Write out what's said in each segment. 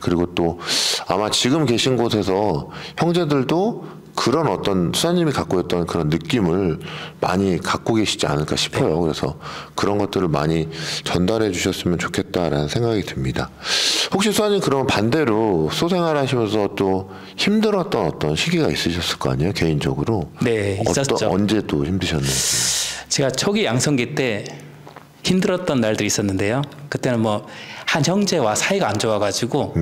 그리고 또 아마 지금 계신 곳에서 형제들도 그런 어떤 수사님이 갖고 있던 그런 느낌을 많이 갖고 계시지 않을까 싶어요. 그래서 그런 것들을 많이 전달해 주셨으면 좋겠다라는 생각이 듭니다. 혹시 수사님 그럼 반대로 소생활 하시면서 또 힘들었던 어떤 시기가 있으셨을 거 아니에요? 개인적으로. 네, 있었죠. 언제 또 힘드셨는지. 제가 초기 양성기 때 힘들었던 날도 있었는데요. 그때는 뭐 한 형제와 사이가 안 좋아가지고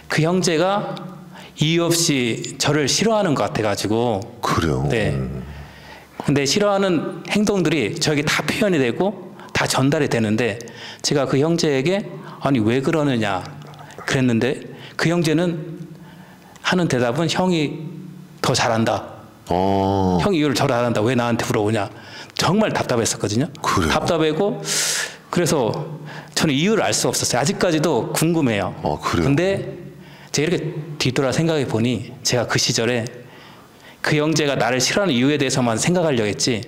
그 형제가 이유 없이 저를 싫어하는 것 같아가지고. 그래요. 네. 근데 싫어하는 행동들이 저에게 다 표현이 되고 다 전달이 되는데 제가 그 형제에게 아니 왜 그러느냐 그랬는데 그 형제는 하는 대답은 형이 더 잘한다. 형이 이유를 잘 안한다. 왜 나한테 물어보냐. 정말 답답했었거든요. 그래요? 답답하고 그래서 저는 이유를 알 수 없었어요. 아직까지도 궁금해요. 그래요? 근데 제가 이렇게 뒤돌아 생각해 보니 제가 그 시절에 그 형제가 나를 싫어하는 이유에 대해서만 생각하려고 했지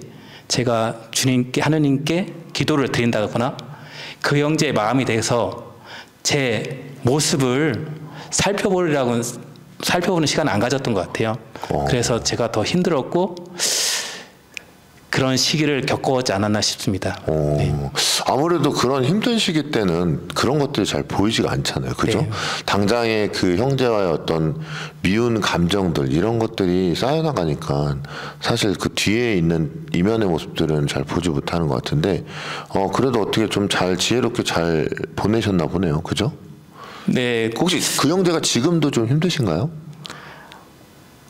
제가 주님께 하느님께 기도를 드린다거나 그 형제의 마음이 돼서 제 모습을 살펴보는 시간을 안 가졌던 것 같아요. 그래서 제가 더 힘들었고 그런 시기를 겪어오지 않았나 싶습니다. 네. 아무래도 그런 힘든 시기 때는 그런 것들이 잘 보이지가 않잖아요. 그죠? 네. 당장의 그 형제와의 어떤 미운 감정들 이런 것들이 쌓여나가니까 사실 그 뒤에 있는 이면의 모습들은 잘 보지 못하는 것 같은데 그래도 어떻게 좀 잘 지혜롭게 잘 보내셨나 보네요. 그죠? 네. 혹시 그 형제가 지금도 좀 힘드신가요?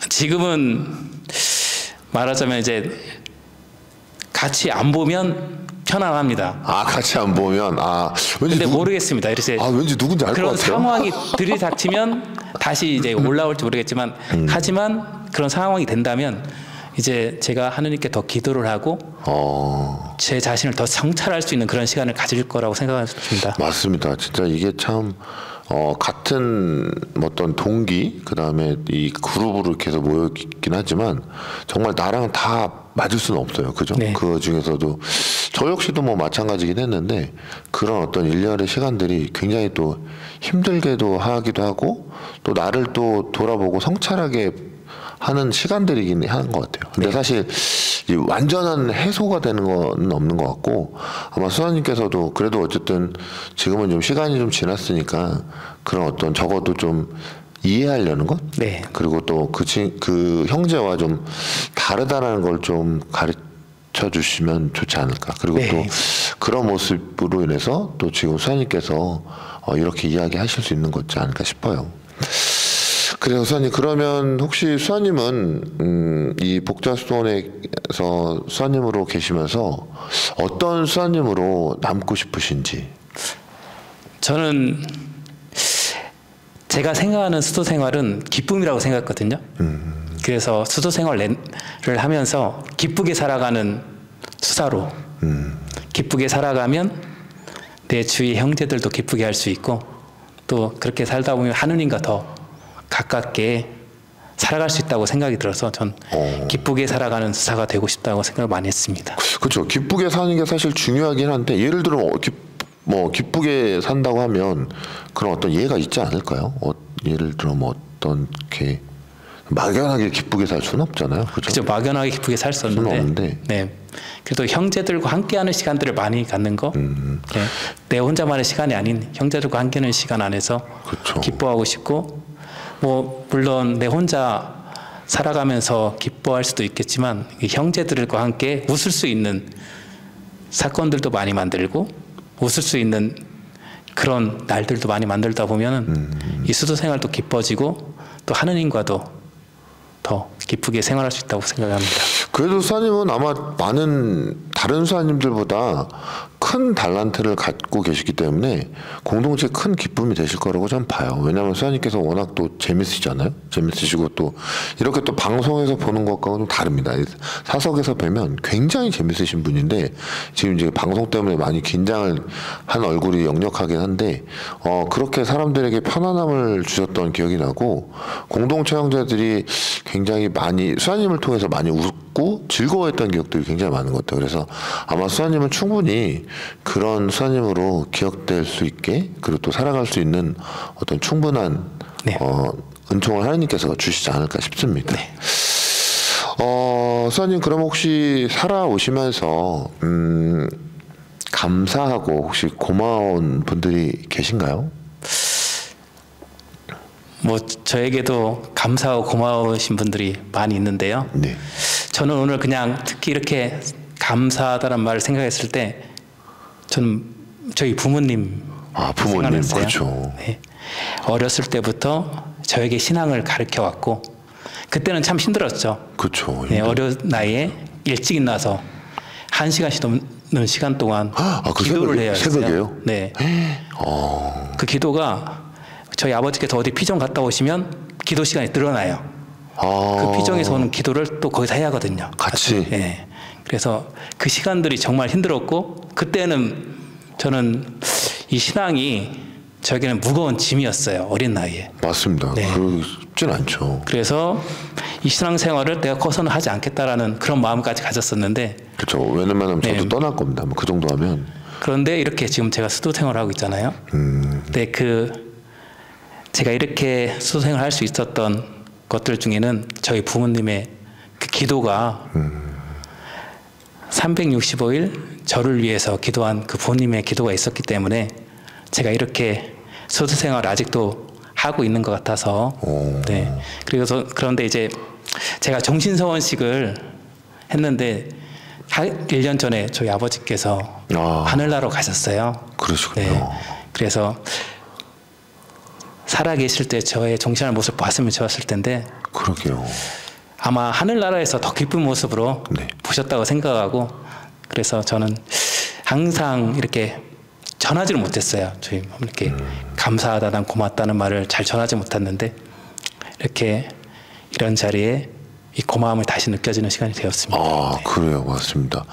지금은 말하자면 이제 같이 안 보면 편안합니다. 같이 안 보면 왠지 근데 모르겠습니다. 이렇게 왠지 누군지 알 것 그런 같아요. 상황이 들이닥치면 다시 이제 올라올지 모르겠지만 하지만 그런 상황이 된다면 이제 제가 하느님께 더 기도를 하고 제 자신을 더 성찰할 수 있는 그런 시간을 가질 거라고 생각합니다. 맞습니다. 진짜 이게 참 같은 어떤 동기 그다음에 이 그룹으로 계속 모여 있긴 하지만 정말 나랑 다 맞을 수는 없어요. 그죠? 네. 그 중에서도 저 역시도 뭐 마찬가지긴 했는데 그런 어떤 일련의 시간들이 굉장히 또 힘들게도 하기도 하고 또 나를 또 돌아보고 성찰하게 하는 시간들이긴 하는 것 같아요. 근데 네. 사실 이 완전한 해소가 되는 건 없는 것 같고 아마 수아님께서도 그래도 어쨌든 지금은 좀 시간이 좀 지났으니까 그런 어떤 적어도 좀 이해하려는 것 네. 그리고 또 그 형제와 좀 다르다라는 걸 좀 가르쳐 주시면 좋지 않을까. 그리고 네. 또 그런 모습으로 인해서 또 지금 수아님께서 이렇게 이야기하실 수 있는 거지 않을까 싶어요. 그래서 수아님 그러면 혹시 수아님은 이 복자수원에서 수아님으로 계시면서 어떤 수아님으로 남고 싶으신지? 저는 제가 생각하는 수도 생활은 기쁨이라고 생각했거든요. 그래서 수도 생활을 하면서 기쁘게 살아가는 수사로 기쁘게 살아가면 내 주위 형제들도 기쁘게 할 수 있고 또 그렇게 살다 보면 하느님과 더 가깝게 살아갈 수 있다고 생각이 들어서 전 기쁘게 살아가는 수사가 되고 싶다고 생각을 많이 했습니다. 그렇죠. 기쁘게 사는 게 사실 중요하긴 한데 예를 들어 기쁘게 산다고 하면 그런 어떤 예가 있지 않을까요? 예를 들어 어떤 게 막연하게 기쁘게 살 수는 없잖아요. 그렇죠. 막연하게 기쁘게 살 수 없는데. 네. 그래도 형제들과 함께하는 시간들을 많이 갖는 거. 네. 내 혼자만의 시간이 아닌 형제들과 함께하는 시간 안에서 그렇죠. 기뻐하고 싶고 물론 내 혼자 살아가면서 기뻐할 수도 있겠지만 형제들과 함께 웃을 수 있는 사건들도 많이 만들고 웃을 수 있는 그런 날들도 많이 만들다 보면 이 수도 생활도 기뻐지고 또 하느님과도 더 기쁘게 생활할 수 있다고 생각합니다. 그래도 수아님은 아마 많은 다른 수아님들보다 큰 달란트를 갖고 계시기 때문에 공동체에 큰 기쁨이 되실 거라고 저는 봐요. 왜냐하면 수아님께서 워낙 또 재밌으시잖아요. 재밌으시고 또 이렇게 또 방송에서 보는 것과는 좀 다릅니다. 사석에서 뵈면 굉장히 재밌으신 분인데 지금 이제 방송 때문에 많이 긴장을 한 얼굴이 역력하긴 한데 그렇게 사람들에게 편안함을 주셨던 기억이 나고 공동체 형제들이 굉장히 많이 수아님을 통해서 많이 웃고 즐거워했던 기억들이 굉장히 많은 것 같아요. 그래서 아마 수사님은 충분히 그런 수사님으로 기억될 수 있게 그리고 또 살아갈 수 있는 어떤 충분한 네. 은총을 하나님께서 주시지 않을까 싶습니다. 네. 수사님 그럼 혹시 살아오시면서 감사하고 혹시 고마운 분들이 계신가요? 뭐 저에게도 감사하고 고마우신 분들이 많이 있는데요. 네. 저는 오늘 그냥 특히 이렇게 감사하다는 말을 생각했을 때 저는 저희 부모님 부모님 생각났어요. 그렇죠. 네. 어렸을 때부터 저에게 신앙을 가르쳐 왔고 그때는 참 힘들었죠. 그렇죠. 네, 어린 나이에 일찍 일어나서 1시간씩 넘는 시간 동안 그 기도를 해야 했어요. 새벽에요? 네. 그 기도가 저희 아버지께서 어디 피정 갔다 오시면 기도 시간이 늘어나요. 그 피정에서 오는 기도를 또 거기서 해야 하거든요. 같이. 네. 그래서 그 시간들이 정말 힘들었고 그때는 저는 이 신앙이 저에게는 무거운 짐이었어요. 어린 나이에. 맞습니다. 네. 쉽진 않죠. 그래서 이 신앙생활을 내가 커서는 하지 않겠다라는 그런 마음까지 가졌었는데 그렇죠. 왜냐면 저도 네. 떠날 겁니다. 그 정도 하면. 그런데 이렇게 지금 제가 수도 생활을 하고 있잖아요. 근데 제가 이렇게 수도 생활을 할 수 있었던 것들 중에는 저희 부모님의 그 기도가 365일 저를 위해서 기도한 그 부모님의 기도가 있었기 때문에 제가 이렇게 수도 생활을 아직도 하고 있는 것 같아서 네. 그래서 그런데 이제 제가 정신서원식을 했는데 1년 전에 저희 아버지께서 하늘나라로 가셨어요. 그러시군요. 네. 그래서 살아계실 때 저의 정신할 모습 봤으면 좋았을 텐데 그러게요. 아마 하늘나라에서 더 기쁜 모습으로 네. 보셨다고 생각하고 그래서 저는 항상 이렇게 전하지를 못했어요. 저희 이렇게 감사하다, 난 고맙다는 말을 잘 전하지 못했는데 이렇게 이런 자리에 이 고마움이 다시 느껴지는 시간이 되었습니다. 네. 그래요. 맞습니다.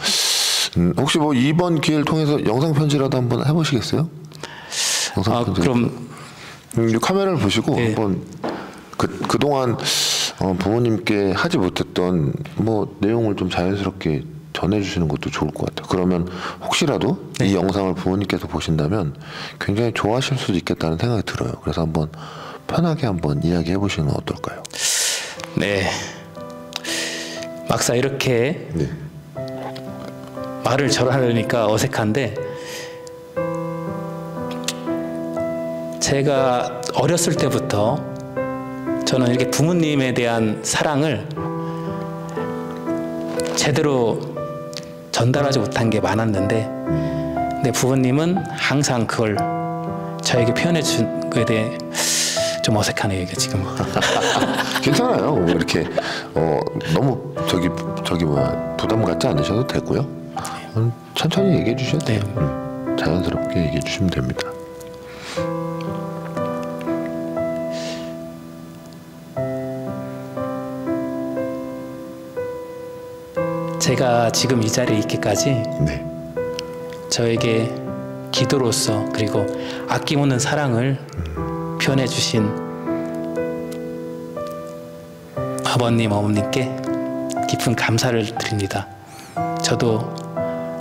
혹시 뭐 이번 기회를 통해서 영상 편지라도 한번 해보시겠어요? 영상 편지. 그럼 이 카메라를 보시고 네. 한번 그동안 부모님께 하지 못했던 뭐 내용을 좀 자연스럽게 전해주시는 것도 좋을 것 같아요. 그러면 혹시라도 네. 이 영상을 부모님께서 보신다면 굉장히 좋아하실 수도 있겠다는 생각이 들어요. 그래서 한번 편하게 한번 이야기해 보시는 건 어떨까요? 네. 막상 이렇게 네. 말을 전하려니까 어색한데 제가 어렸을 때부터 저는 이렇게 부모님에 대한 사랑을 제대로 전달하지 못한 게 많았는데 근데 부모님은 항상 그걸 저에게 표현해 준 거에 대해 좀 어색하네요 이게 지금. 괜찮아요. 뭐 이렇게 너무 부담 갖지 않으셔도 되고요. 천천히 얘기해 주셔도 돼요. 자연스럽게 얘기해 주시면 됩니다. 제가 지금 이 자리에 있기까지 네. 저에게 기도로서 그리고 아낌없는 사랑을 표현해 주신 아버님, 어머님께 깊은 감사를 드립니다. 저도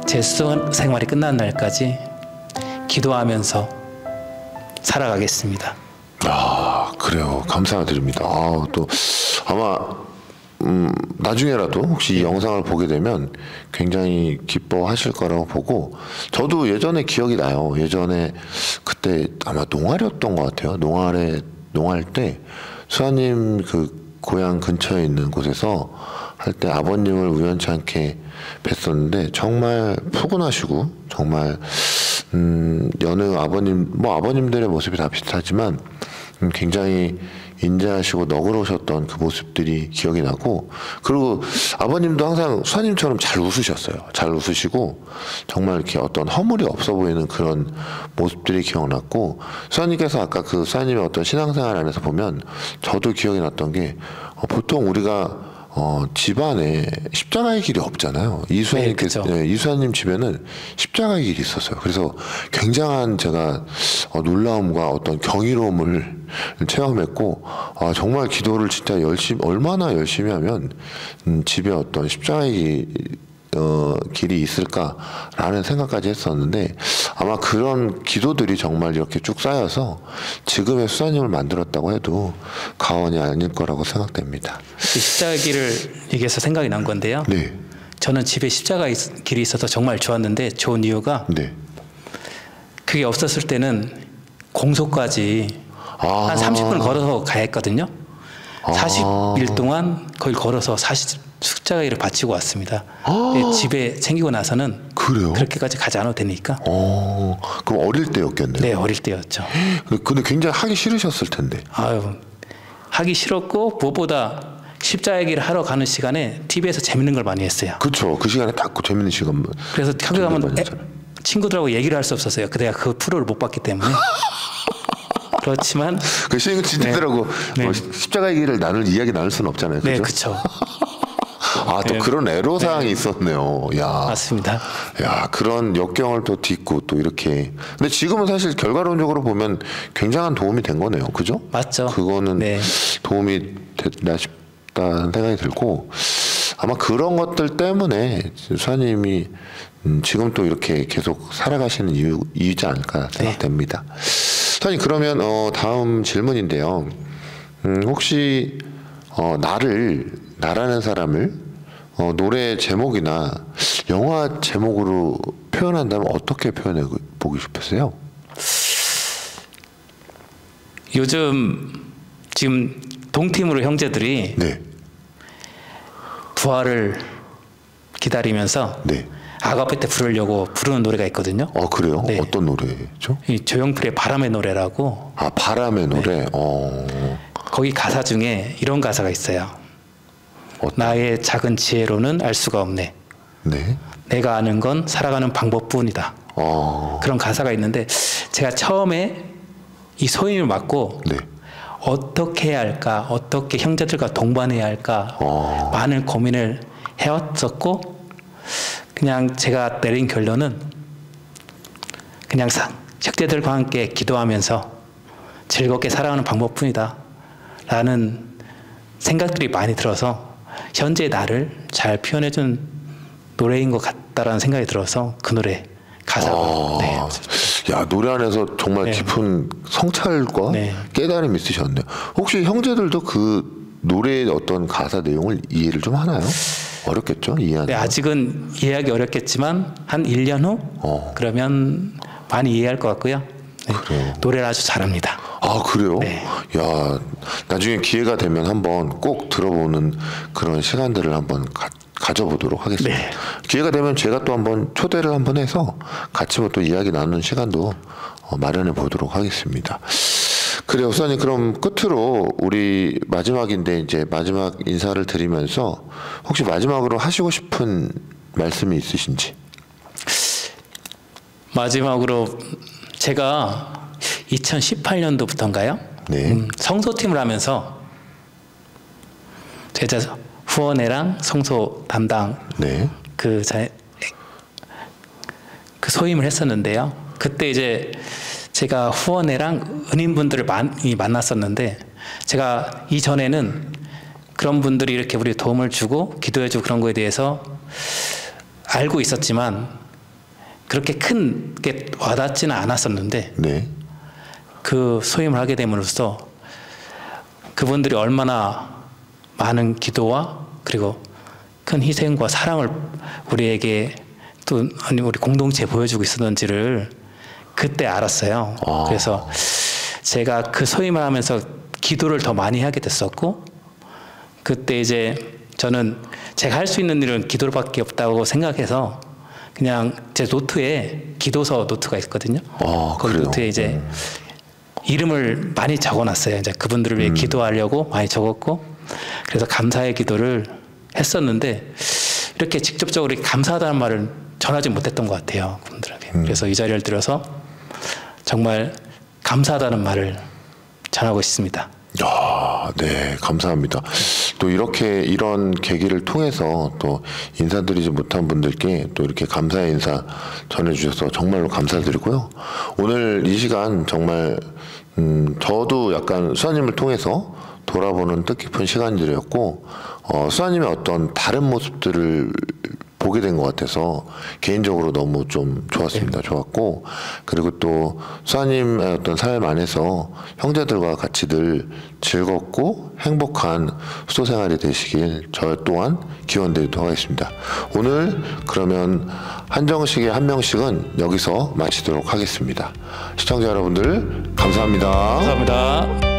제 수도 생활이 끝난 날까지 기도하면서 살아가겠습니다. 그래요. 감사드립니다. 또 아마 나중에라도 혹시 이 영상을 보게 되면 굉장히 기뻐하실 거라고 보고 저도 예전에 기억이 나요. 예전에 그때 아마 농활이었던 것 같아요. 농활 때 수아님 그 고향 근처에 있는 곳에서 할 때 아버님을 우연치 않게 뵀었는데 정말 푸근하시고 정말 여느 아버님 뭐 아버님들의 모습이 다 비슷하지만 굉장히 인자하시고 너그러우셨던 그 모습들이 기억이 나고 그리고 아버님도 항상 수아님처럼 잘 웃으셨어요. 잘 웃으시고 정말 이렇게 어떤 허물이 없어 보이는 그런 모습들이 기억났고 수아님께서 아까 그 수아님의 어떤 신앙생활 안에서 보면 저도 기억이 났던 게 보통 우리가 집안에 십자가의 길이 없잖아요. 이수아님 집에는 십자가의 길이 있었어요. 그래서 굉장한 제가 놀라움과 어떤 경이로움을 체험했고 정말 기도를 진짜 얼마나 열심히 하면 집에 어떤 십자가의 길이 있을까라는 생각까지 했었는데 아마 그런 기도들이 정말 이렇게 쭉 쌓여서 지금의 수사님을 만들었다고 해도 과언이 아닐 거라고 생각됩니다. 십자가 길을 얘기해서 생각이 난 건데요. 네. 저는 집에 십자가 길이 있어서 정말 좋았는데 좋은 이유가 네. 그게 없었을 때는 공소까지 한 30분 걸어서 가야 했거든요. 40일 동안 거의 걸어서 십자가 길을 바치고 왔습니다. 근데 집에 챙기고 나서는 그래요? 그렇게까지 가지 않아도 되니까. 그럼 어릴 때였겠네요. 네, 어릴 때였죠. 근데 굉장히 하기 싫으셨을 텐데. 아유, 하기 싫었고 무엇보다 십자가 길을 하러 가는 시간에 TV에서 재밌는 걸 많이 했어요. 그렇죠. 그 시간에 딱 그 재밌는 시간. 그래서 학교 가면 많이 했잖아요. 친구들하고 얘기를 할 수 없었어요. 내가 그 프로를 못 봤기 때문에. 그렇지만 그 친구들하고 네. 뭐 십자가의 길을 이야기 나눌 수는 없잖아요. 네, 그죠? 그렇죠. 또 네. 그런 애로사항이 있었네요. 야, 맞습니다. 야, 그런 역경을 또 딛고 또 이렇게. 근데 지금은 사실 결과론적으로 보면 굉장한 도움이 된 거네요. 그죠? 맞죠. 그거는 네. 도움이 됐나 싶다는 생각이 들고 아마 그런 것들 때문에 수사님이 지금 또 이렇게 계속 살아가시는 이유지 않을까 생각됩니다. 수사님 그러면 다음 질문인데요. 혹시 나라는 사람을 노래 제목이나 영화 제목으로 표현한다면 어떻게 표현해 보고 싶으세요? 요즘 지금 동팀으로 형제들이 네. 부활을 기다리면서 네. 아가페 때 부르려고 부르는 노래가 있거든요. 그래요? 네. 어떤 노래죠? 이 조용필의 바람의 노래라고. 바람의 노래. 거기 가사 중에 이런 가사가 있어요. 나의 작은 지혜로는 알 수가 없네. 네. 내가 아는 건 살아가는 방법뿐이다. 그런 가사가 있는데 제가 처음에 이 소임을 맡고 네. 어떻게 해야 할까, 어떻게 형제들과 동반해야 할까 많은 고민을 해왔었고 그냥 제가 내린 결론은 그냥 형제들과 함께 기도하면서 즐겁게 살아가는 방법뿐이다 라는 생각들이 많이 들어서 현재 나를 잘 표현해준 노래인 것 같다라는 생각이 들어서 그 노래 가사가 네. 야, 노래 안에서 정말 네. 깊은 성찰과 네. 깨달음이 있으셨네요. 혹시 형제들도 그 노래의 어떤 가사 내용을 이해를 좀 하나요? 어렵겠죠? 이해하는 네, 아직은 이해하기 어렵겠지만 한 1년 후 그러면 많이 이해할 것 같고요. 네. 그래요. 노래를 아주 잘합니다. 그래요? 네. 야, 나중에 기회가 되면 한번 꼭 들어보는 그런 시간들을 한번 가져보도록 하겠습니다. 네. 기회가 되면 제가 또 한번 초대를 한번 해서 같이 또 이야기 나누는 시간도 마련해 보도록 하겠습니다. 그래요, 수사님. 그럼 끝으로 우리 마지막인데 이제 마지막 인사를 드리면서 혹시 마지막으로 하시고 싶은 말씀이 있으신지? 마지막으로 제가 2018년도부터인가요? 네. 성소팀을 하면서 제가 후원회랑 성소 담당 네. 그 소임을 했었는데요. 그때 이제 제가 후원회랑 은인분들을 많이 만났었는데 제가 이전에는 그런 분들이 이렇게 우리 도움을 주고 기도해주고 그런 거에 대해서 알고 있었지만 그렇게 큰 게 와닿지는 않았었는데 네. 그 소임을 하게 됨으로써 그분들이 얼마나 많은 기도와 그리고 큰 희생과 사랑을 우리에게 또 아니 우리 공동체에 보여주고 있었는지를 그때 알았어요. 그래서 제가 그 소임을 하면서 기도를 더 많이 하게 됐었고 그때 이제 저는 제가 할 수 있는 일은 기도밖에 없다고 생각해서 그냥 제 노트에 기도서 노트가 있거든요. 그 그래요? 노트에 이제 이름을 많이 적어놨어요. 이제 그분들을 위해 기도하려고 많이 적었고 그래서 감사의 기도를 했었는데 이렇게 직접적으로 감사하다는 말을 전하지 못했던 것 같아요. 그분들에게. 그래서 이 자리를 들어서 정말 감사하다는 말을 전하고 있습니다. 네, 감사합니다. 또 이런 계기를 통해서 또 인사드리지 못한 분들께 또 이렇게 감사의 인사 전해주셔서 정말로 감사드리고요. 오늘 이 시간 정말 저도 약간 수아님을 통해서 돌아보는 뜻깊은 시간들이었고 수아님의 어떤 다른 모습들을 보게 된 것 같아서 개인적으로 너무 좀 좋았습니다. 좋았고, 그리고 또 수아님의 어떤 삶 안에서 형제들과 같이 늘 즐겁고 행복한 수도 생활이 되시길 저 또한 기원드리도록 하겠습니다. 오늘 그러면 한정식의 한 명씩은 여기서 마치도록 하겠습니다. 시청자 여러분들 감사합니다. 감사합니다.